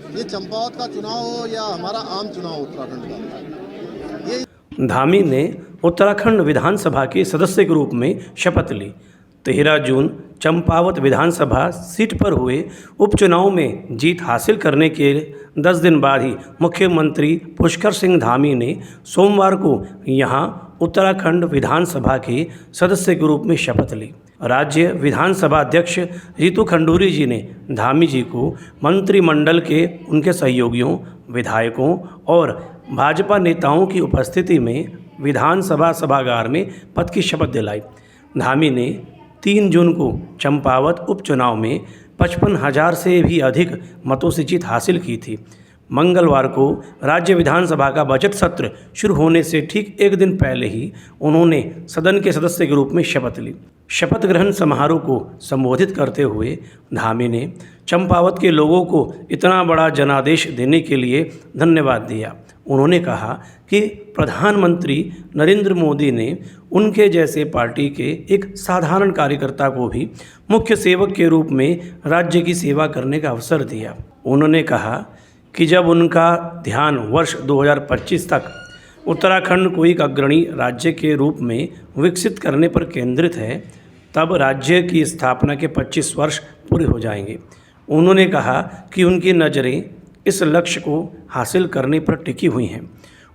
ये चंपावत का चुनाव हो या हमारा आम चुनाव हो उत्तराखंड का, ये धामी ने उत्तराखंड विधानसभा के सदस्य के रूप में शपथ ली। 13 जून चंपावत विधानसभा सीट पर हुए उपचुनाव में जीत हासिल करने के 10 दिन बाद ही मुख्यमंत्री पुष्कर सिंह धामी ने सोमवार को यहां उत्तराखंड विधानसभा के सदस्य के रूप में शपथ ली। राज्य विधानसभा अध्यक्ष रितु खंडूरी जी ने धामी जी को मंत्रिमंडल के उनके सहयोगियों, विधायकों और भाजपा नेताओं की उपस्थिति में विधानसभा सभागार में पद की शपथ दिलाई। धामी ने 3 जून को चंपावत उपचुनाव में 55,000 से भी अधिक मतों से जीत हासिल की थी। मंगलवार को राज्य विधानसभा का बजट सत्र शुरू होने से ठीक एक दिन पहले ही उन्होंने सदन के सदस्य के रूप में शपथ ली। शपथ ग्रहण समारोह को संबोधित करते हुए धामी ने चंपावत के लोगों को इतना बड़ा जनादेश देने के लिए धन्यवाद दिया। उन्होंने कहा कि प्रधानमंत्री नरेंद्र मोदी ने उनके जैसे पार्टी के एक साधारण कार्यकर्ता को भी मुख्य सेवक के रूप में राज्य की सेवा करने का अवसर दिया। उन्होंने कहा कि जब उनका ध्यान वर्ष 2025 तक उत्तराखंड को एक अग्रणी राज्य के रूप में विकसित करने पर केंद्रित है, तब राज्य की स्थापना के 25 वर्ष पूरे हो जाएंगे। उन्होंने कहा कि उनकी नज़रें इस लक्ष्य को हासिल करने पर टिकी हुई हैं।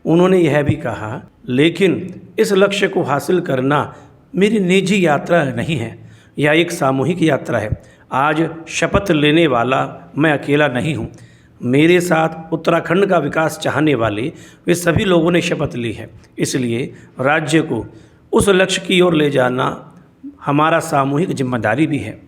उन्होंने यह भी कहा, लेकिन इस लक्ष्य को हासिल करना मेरी निजी यात्रा नहीं है, यह एक सामूहिक यात्रा है। आज शपथ लेने वाला मैं अकेला नहीं हूँ, मेरे साथ उत्तराखंड का विकास चाहने वाले वे सभी लोगों ने शपथ ली है। इसलिए राज्य को उस लक्ष्य की ओर ले जाना हमारा सामूहिक जिम्मेदारी भी है।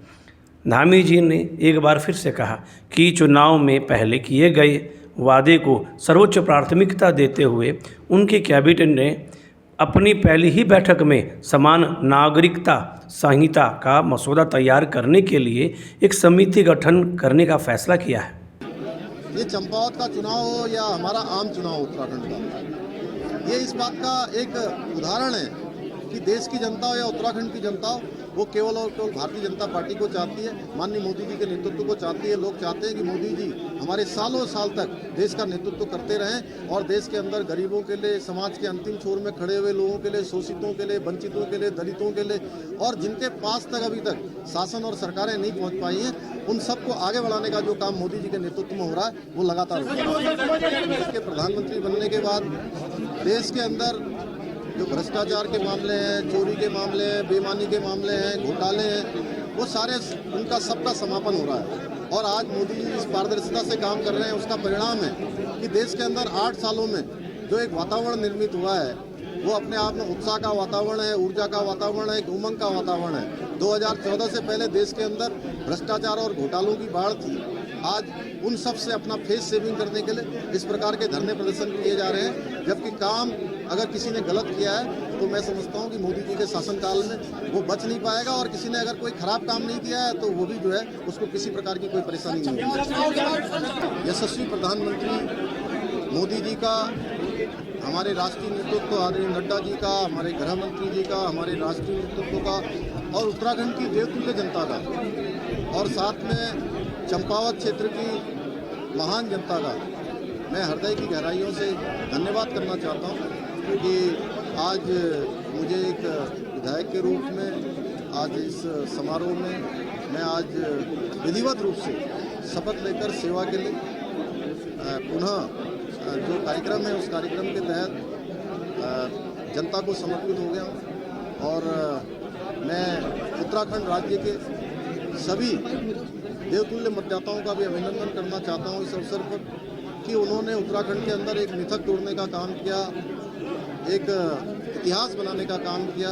धामी जी ने एक बार फिर से कहा कि चुनाव में पहले किए गए वादे को सर्वोच्च प्राथमिकता देते हुए उनकी कैबिनेट ने अपनी पहली ही बैठक में समान नागरिकता संहिता का मसौदा तैयार करने के लिए एक समिति गठन करने का फैसला किया है। ये चंपावत का चुनाव हो या हमारा आम चुनाव उत्तराखंड का, ये इस बात का एक उदाहरण है कि देश की जनता हो या उत्तराखंड की जनता हो, वो केवल और केवल भारतीय जनता पार्टी को चाहती है, माननीय मोदी जी के नेतृत्व को चाहती है। लोग चाहते हैं कि मोदी जी हमारे सालों साल तक देश का नेतृत्व करते रहें और देश के अंदर गरीबों के लिए, समाज के अंतिम छोर में खड़े हुए लोगों के लिए, शोषितों के लिए, वंचितों के लिए, दलितों के लिए और जिनके पास तक अभी तक शासन और सरकारें नहीं पहुँच पाई हैं, उन सबको आगे बढ़ाने का जो काम मोदी जी के नेतृत्व में हो रहा है वो लगातार हो रहा है। देश के प्रधानमंत्री बनने के बाद देश के अंदर जो भ्रष्टाचार के मामले हैं, चोरी के मामले हैं, बेईमानी के मामले हैं, घोटाले हैं, वो सारे उनका सबका समापन हो रहा है। और आज मोदी जी इस पारदर्शिता से काम कर रहे हैं, उसका परिणाम है कि देश के अंदर 8 सालों में जो एक वातावरण निर्मित हुआ है वो अपने आप में उत्साह का वातावरण है, ऊर्जा का वातावरण है, एक उमंग का वातावरण है। 2014 से पहले देश के अंदर भ्रष्टाचार और घोटालों की बाढ़ थी। आज उन सब से अपना फेस सेविंग करने के लिए इस प्रकार के धरने प्रदर्शन किए जा रहे हैं, जबकि काम अगर किसी ने गलत किया है तो मैं समझता हूं कि मोदी जी के शासनकाल में वो बच नहीं पाएगा और किसी ने अगर कोई खराब काम नहीं किया है तो वो भी जो है उसको किसी प्रकार की कोई परेशानी नहीं होगी। यशस्वी प्रधानमंत्री मोदी जी का, हमारे राष्ट्रीय नेतृत्व आदरणीय नड्डा जी का, हमारे गृह मंत्री जी का, हमारे राष्ट्रीय नेतृत्व का और उत्तराखंड की देवतुल्य जनता का और साथ में चंपावत क्षेत्र की महान जनता का मैं हृदय की गहराइयों से धन्यवाद करना चाहता हूं कि आज मुझे एक विधायक के रूप में आज इस समारोह में मैं आज विधिवत रूप से शपथ लेकर सेवा के लिए पुनः जो कार्यक्रम है उस कार्यक्रम के तहत जनता को समर्पित हो गया हूँ। और मैं उत्तराखंड राज्य के सभी देवतुल्य मतदाताओं का भी अभिनंदन करना चाहता हूँ इस अवसर पर कि उन्होंने उत्तराखंड के अंदर एक मिथक तोड़ने का काम किया, एक इतिहास बनाने का काम किया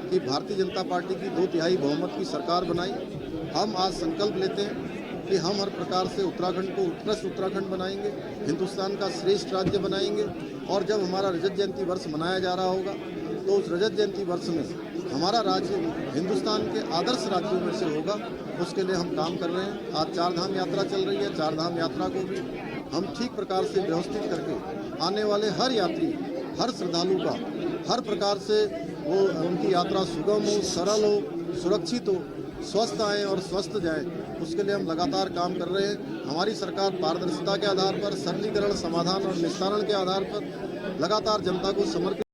कि भारतीय जनता पार्टी की 2/3 बहुमत की सरकार बनाई। हम आज संकल्प लेते हैं कि हम हर प्रकार से उत्तराखंड को उत्कृष्ट उत्तराखंड बनाएंगे, हिंदुस्तान का श्रेष्ठ राज्य बनाएंगे। और जब हमारा रजत जयंती वर्ष मनाया जा रहा होगा तो उस रजत जयंती वर्ष में हमारा राज्य हिंदुस्तान के आदर्श राज्यों में से होगा, उसके लिए हम काम कर रहे हैं। आज 4 धाम यात्रा चल रही है, 4 धाम यात्रा को भी हम ठीक प्रकार से व्यवस्थित करके आने वाले हर यात्री, हर श्रद्धालु का हर प्रकार से वो उनकी यात्रा सुगम हो, सरल हो, सुरक्षित हो, स्वस्थ आएँ और स्वस्थ जाएँ, उसके लिए हम लगातार काम कर रहे हैं। हमारी सरकार पारदर्शिता के आधार पर, सरलीकरण, समाधान और निस्तारण के आधार पर लगातार जनता को समर्पित